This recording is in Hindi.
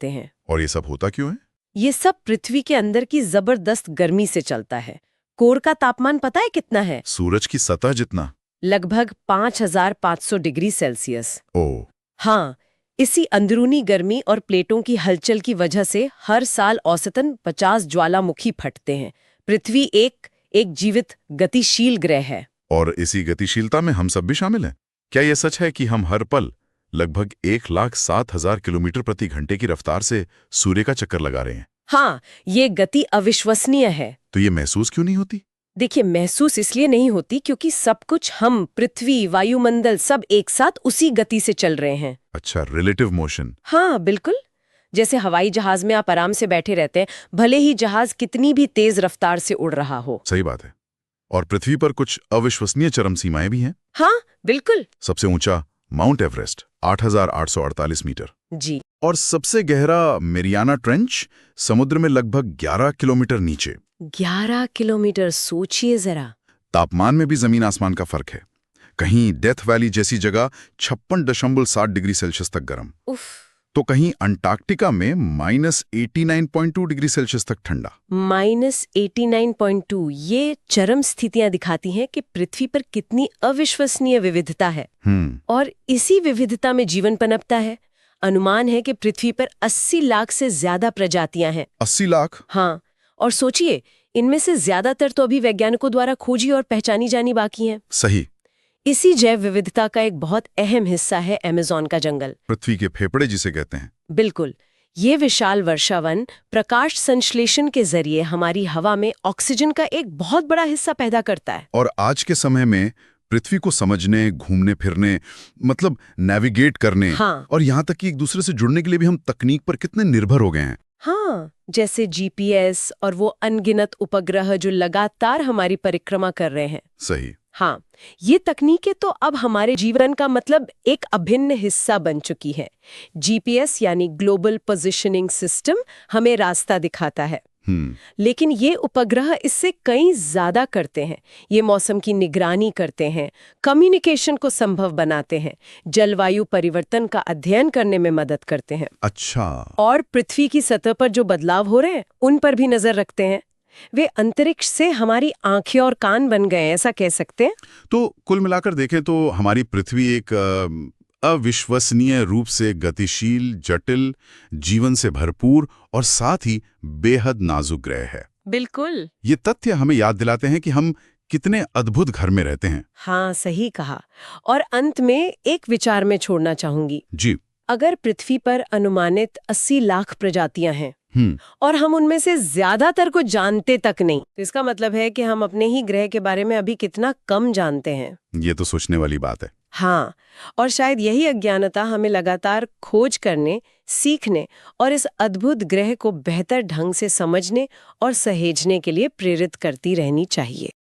फटते हैं। और ये सब होता क्यों है? ये सब पृथ्वी के अंदर की जबरदस्त गर्मी से चलता है। कोर का तापमान पता है कितना है? सूरज की सतह जितना? लगभग 5500 डिग्री सेल्सियस। ओह। हाँ, इसी अंदरूनी गर्मी और प्लेटों की हलचल की वजह से हर साल औसतन 50 ज्वालामुखी फटते हैं। पृथ्वी एक जीवित गतिशील ग्रह है। और इसी गतिशीलता में हम सब भी शामिल हैं। क्या यह सच है कि हम हर पल लगभग 1,07,000 किलोमीटर प्रति घंटे की रफ्तार से सूर्य का चक्कर लगा रहे हैं? हाँ, ये गति अविश्वसनीय है। तो ये महसूस क्यों नहीं होती? देखिए, महसूस इसलिए नहीं होती क्योंकि सब कुछ, हम, पृथ्वी, वायुमंडल, सब एक साथ उसी गति से चल रहे हैं। अच्छा, रिलेटिव मोशन। हाँ, बिल्कुल। जैसे हवाई जहाज में आप आराम से बैठे रहते हैं, भले ही जहाज कितनी भी तेज रफ्तार से उड़ रहा हो। सही बात है। और पृथ्वी पर कुछ अविश्वसनीय चरम सीमाएं भी हैं। हाँ, बिल्कुल। सबसे ऊंचा माउंट एवरेस्ट 8,848 मीटर। जी। और सबसे गहरा मेरियाना ट्रेंच समुद्र में लगभग 11 किलोमीटर नीचे। 11 किलोमीटर, सोचिए जरा। तापमान में भी जमीन आसमान का फर्क है। कहीं डेथ वैली जैसी जगह 56.7 डिग्री सेल्सियस तक गर्म, उफ। तो कहीं अंटार्कटिका में -89.2 डिग्री सेल्सियस तक ठंडा। -89.2, ये चरम स्थितियां दिखाती हैं कि पृथ्वी पर कितनी अविश्वसनीय विविधता है। और इसी विविधता में जीवन पनपता है। अनुमान है कि पृथ्वी पर 80 लाख से ज्यादा प्रजातियां हैं। 80 लाख? हाँ, और सोचिए, इनमें से ज्यादातर तो अभी वैज्ञानिकों द्वारा खोजी और पहचानी जानी बाकी हैं। सही। इसी जैव विविधता का एक बहुत अहम हिस्सा है अमेज़न का जंगल। पृथ्वी के फेफड़े जिसे कहते हैं। बिल्कुल। ये विशाल वर्षावन प्रकाश संश्लेषण के जरिए हमारी हवा में ऑक्सीजन का एक बहुत बड़ा हिस्सा पैदा करता है। और आज के समय में पृथ्वी को समझने, घूमने फिरने, मतलब नेविगेट करने, हाँ। और यहाँ तक कि एक दूसरे से जुड़ने के लिए भी हम तकनीक पर कितने निर्भर हो गए हैं। हाँ, जैसे जीपीएस और वो अनगिनत उपग्रह जो लगातार हमारी परिक्रमा कर रहे हैं। सही। हाँ, ये तकनीकें तो अब हमारे जीवन का मतलब एक अभिन्न हिस्सा बन चुकी है। जीपीएस यानी ग्लोबल पोजिशनिंग सिस्टम हमें रास्ता दिखाता है। लेकिन ये उपग्रह इससे कई ज्यादा करते हैं। ये मौसम की निगरानी करते हैं, कम्युनिकेशन को संभव बनाते हैं, जलवायु परिवर्तन का अध्ययन करने में मदद करते हैं। अच्छा। और पृथ्वी की सतह पर जो बदलाव हो रहे हैं उन पर भी नजर रखते हैं। वे अंतरिक्ष से हमारी आंखें और कान बन गए, ऐसा कह सकते हैं। तो कुल मिलाकर देखें तो हमारी पृथ्वी एक अविश्वसनीय रूप से गतिशील, जटिल, जीवन से भरपूर और साथ ही बेहद नाजुक ग्रह है। बिल्कुल। ये तथ्य हमें याद दिलाते हैं कि हम कितने अद्भुत घर में रहते हैं। हाँ, सही कहा। और अंत में एक विचार में छोड़ना चाहूंगी। जी। अगर पृथ्वी पर अनुमानित 80 लाख प्रजातियां हैं और हम उनमें से ज्यादातर को जानते तक नहीं, तो इसका मतलब है कि हम अपने ही ग्रह के बारे में अभी कितना कम जानते हैं। ये तो सोचने वाली बात है। हाँ, और शायद यही अज्ञानता हमें लगातार खोज करने, सीखने और इस अद्भुत ग्रह को बेहतर ढंग से समझने और सहेजने के लिए प्रेरित करती रहनी चाहिए।